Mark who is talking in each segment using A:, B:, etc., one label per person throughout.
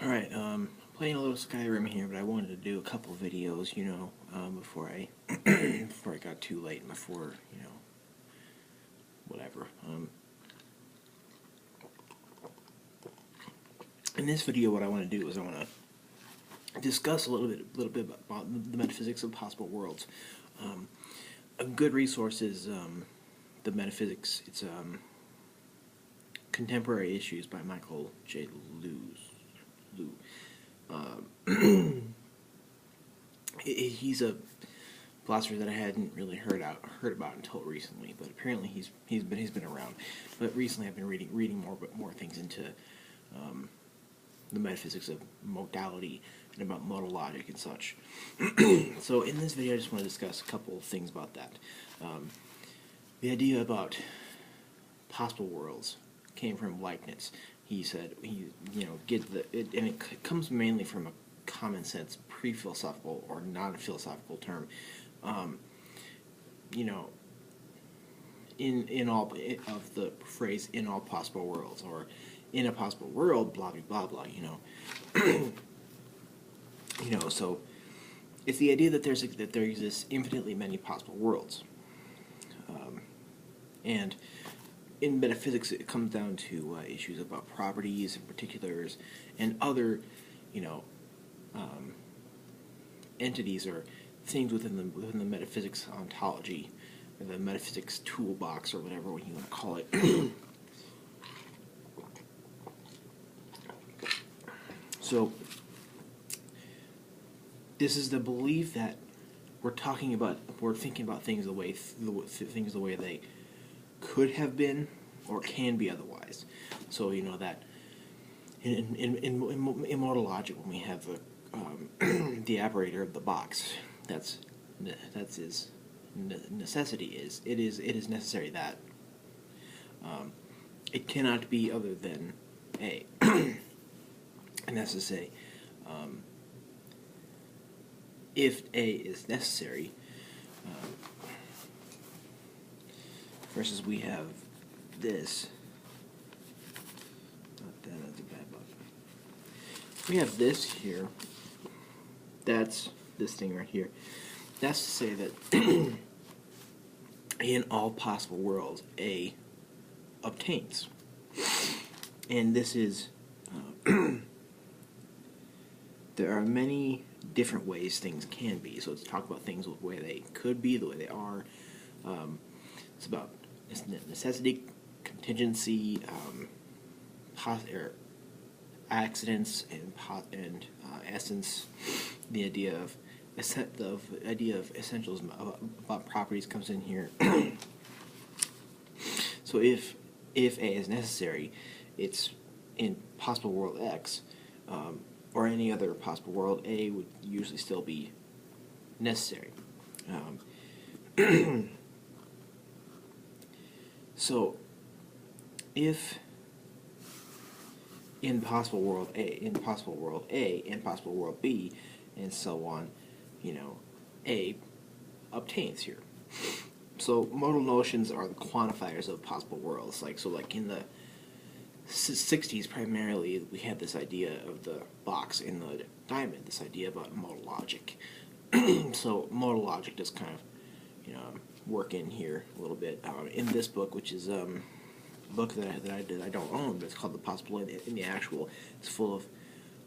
A: Alright, playing a little Skyrim here, but I wanted to do a couple videos, before I before it got too late, before, whatever. In this video, what I want to do is I want to discuss a little bit about the metaphysics of possible worlds. A good resource is the metaphysics. It's Contemporary Issues by Michael J. Lew. He's a philosopher that I hadn't really heard about until recently, but apparently he's been around. But recently I've been reading more things into the metaphysics of modality and about modal logic and such. So in this video I just want to discuss a couple of things about that. The idea about possible worlds came from Leibniz. He said and it comes mainly from a common sense, pre-philosophical or non-philosophical term. In all of the phrase "in all possible worlds" or "in a possible world," blah blah blah blah. So it's the idea that there exists infinitely many possible worlds, and in metaphysics, it comes down to issues about properties and particulars and other, entities or things within the metaphysics ontology, or the metaphysics toolbox, or whatever you want to call it. So, this is the belief that we're thinking about things the way they could have been or can be otherwise. So that in modal logic, when we have the operator of the box, that's his necessity. It is necessary that it cannot be other than A, and that's to say, if A is necessary. Versus we have this. That's a bad button. We have this here. That's this thing right here. That's to say that in all possible worlds, A obtains. And this is there are many different ways things can be. So let's talk about things the way they could be, the way they are. It's about necessity, contingency, accidents, and essence. The idea of essentials about properties comes in here. So if A is necessary, it's in possible world X, or any other possible world, A would usually still be necessary. So, if in possible world A, in possible world B, and so on, A obtains here. So modal notions are the quantifiers of possible worlds. Like in the 60s, primarily, we had this idea of the box in the diamond. This idea about modal logic. So modal logic does kind of, work in here a little bit. In this book, which is a book that I don't own, but it's called The Possibility in the Actual. It's full of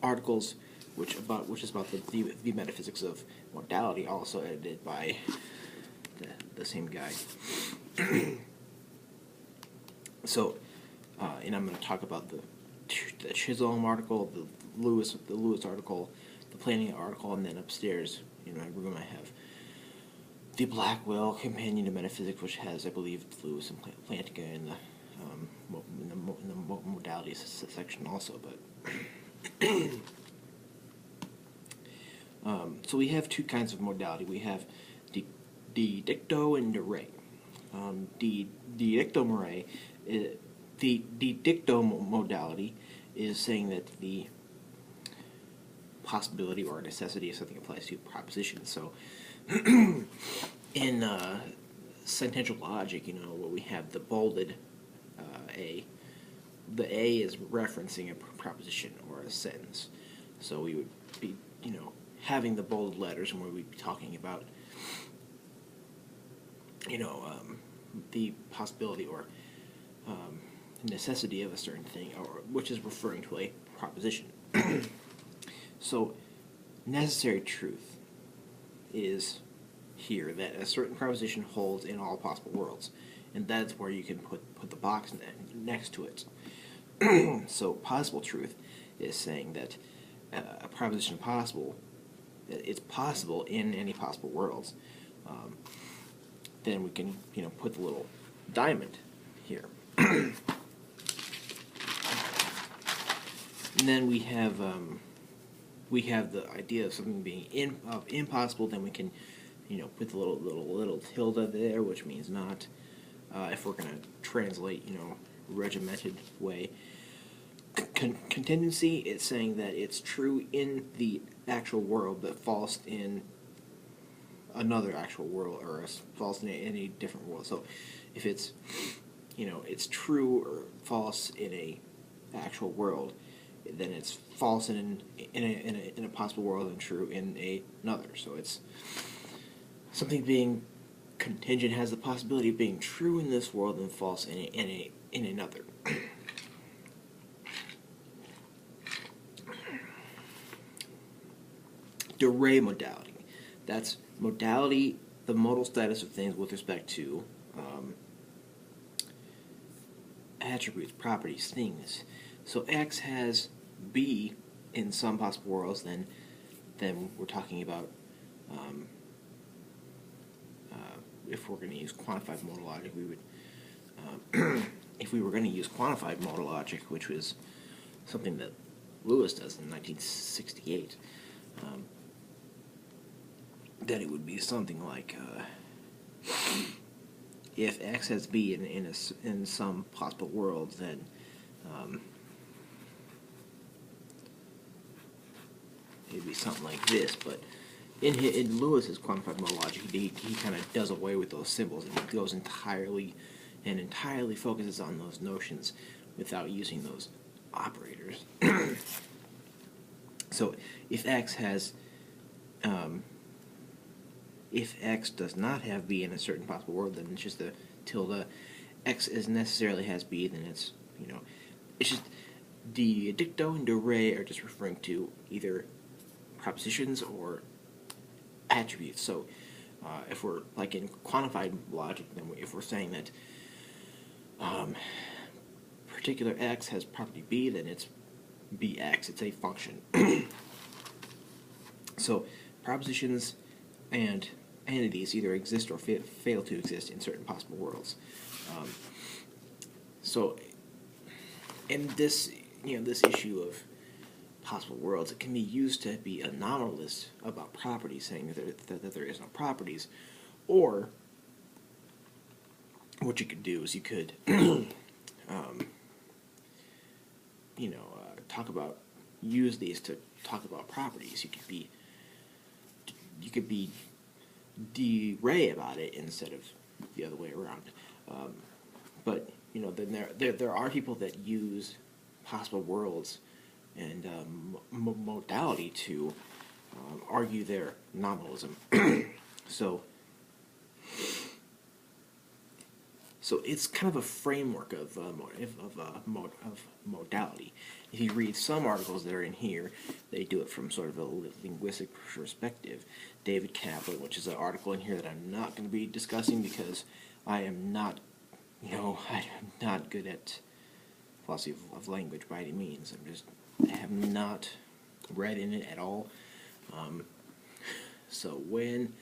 A: articles which is about the metaphysics of modality, also edited by the same guy. So, and I'm going to talk about the Chisholm article, the Lewis article, the Planning article, and then upstairs, we're going to have the Blackwell Companion to Metaphysics, which has, I believe, Lewis and Plantinga in the modalities section also. But so we have two kinds of modality. We have the dicto and the re. The dicto modality is saying that the possibility or necessity of something applies to propositions. So in sentential logic, where we have the bolded A, the A is referencing a proposition or a sentence. So we would be, having the bold letters, and we would be talking about, the possibility or necessity of a certain thing, or which is referring to a proposition. So, necessary truth is here that a certain proposition holds in all possible worlds, and that's where you can put the box next to it. So, possible truth is saying that a proposition that it's possible in any possible worlds. Then we can, put the little diamond here. And then we have the idea of something being impossible. Then we can, put the little tilde there, which means not. If we're going to translate, regimented way. Contingency is saying that it's true in the actual world, but false in another actual world, or false in any different world. So if it's, it's true or false in a actual world, then it's false in a possible world and true in another. So it's something being contingent has the possibility of being true in this world and false in another. D'Array modality. That's modality, the modal status of things with respect to attributes, properties, things. So X has B in some possible worlds, then we're talking about if we're going to use quantified modal logic, we would if we were going to use quantified modal logic, which was something that Lewis does in 1968. Then it would be something like if X has B in some possible world, then it'd be something like this. But in Lewis's quantified modal logic, he kind of does away with those symbols, and he goes entirely focuses on those notions without using those operators. So if X has if X does not have B in a certain possible world, then it's just the tilde. X is necessarily has B, then it's, it's just the dicto and D'Array are just referring to either propositions or attributes. So if we're like in quantified logic, then if we're saying that particular X has property B, then it's Bx. It's a function. So propositions and entities either exist or fail to exist in certain possible worlds. So in this, this issue of possible worlds, it can be used to be anomalous about properties, saying that there is no properties, or what you could do is you could, use these to talk about properties. You could be D'Array about it instead of the other way around. But then there are people that use possible worlds and modality to argue their nominalism. So it's kind of a framework of modality. If you read some articles that are in here, they do it from sort of a linguistic perspective. David Kaplan, which is an article in here that I'm not going to be discussing because I am not, I'm not good at philosophy of language by any means. I have not read in it at all. So when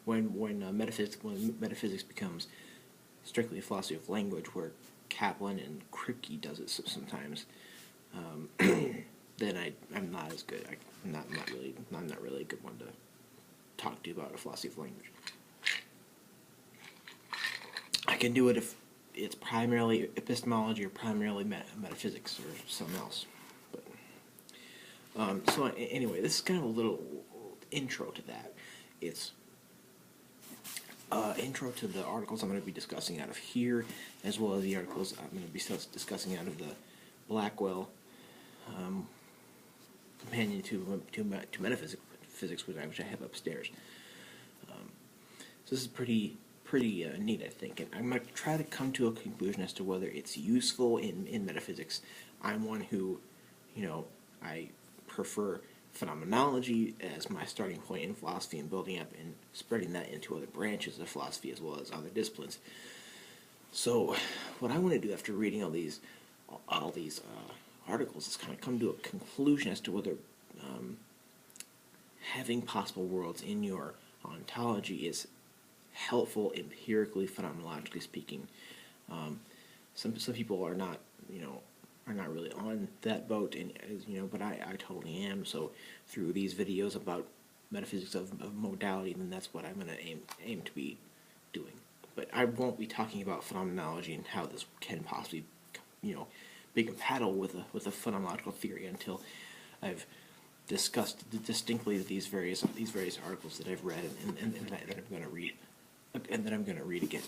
A: metaphysics becomes strictly a philosophy of language, where Kaplan and Kripke does it sometimes, then I'm not as good. I'm not really a good one to talk to about a philosophy of language. I can do it if it's primarily epistemology or primarily metaphysics or something else. But so anyway, this is kind of a little intro to that. It's intro to the articles I'm going to be discussing out of here, as well as the articles I'm going to be discussing out of the Blackwell companion to metaphysics, which I have upstairs. So this is pretty neat, I think, and I'm going to try to come to a conclusion as to whether it's useful in metaphysics. I'm one who, I prefer phenomenology as my starting point in philosophy and building up and spreading that into other branches of philosophy as well as other disciplines. So what I want to do after reading all these articles is kind of come to a conclusion as to whether having possible worlds in your ontology is helpful empirically, phenomenologically speaking. Some people are not, are not really on that boat, and but I totally am. So through these videos about metaphysics of modality, then that's what I'm going to aim to be doing. But I won't be talking about phenomenology and how this can possibly, be compatible with a phenomenological theory until I've discussed distinctly these various articles that I've read and that I'm going to read again.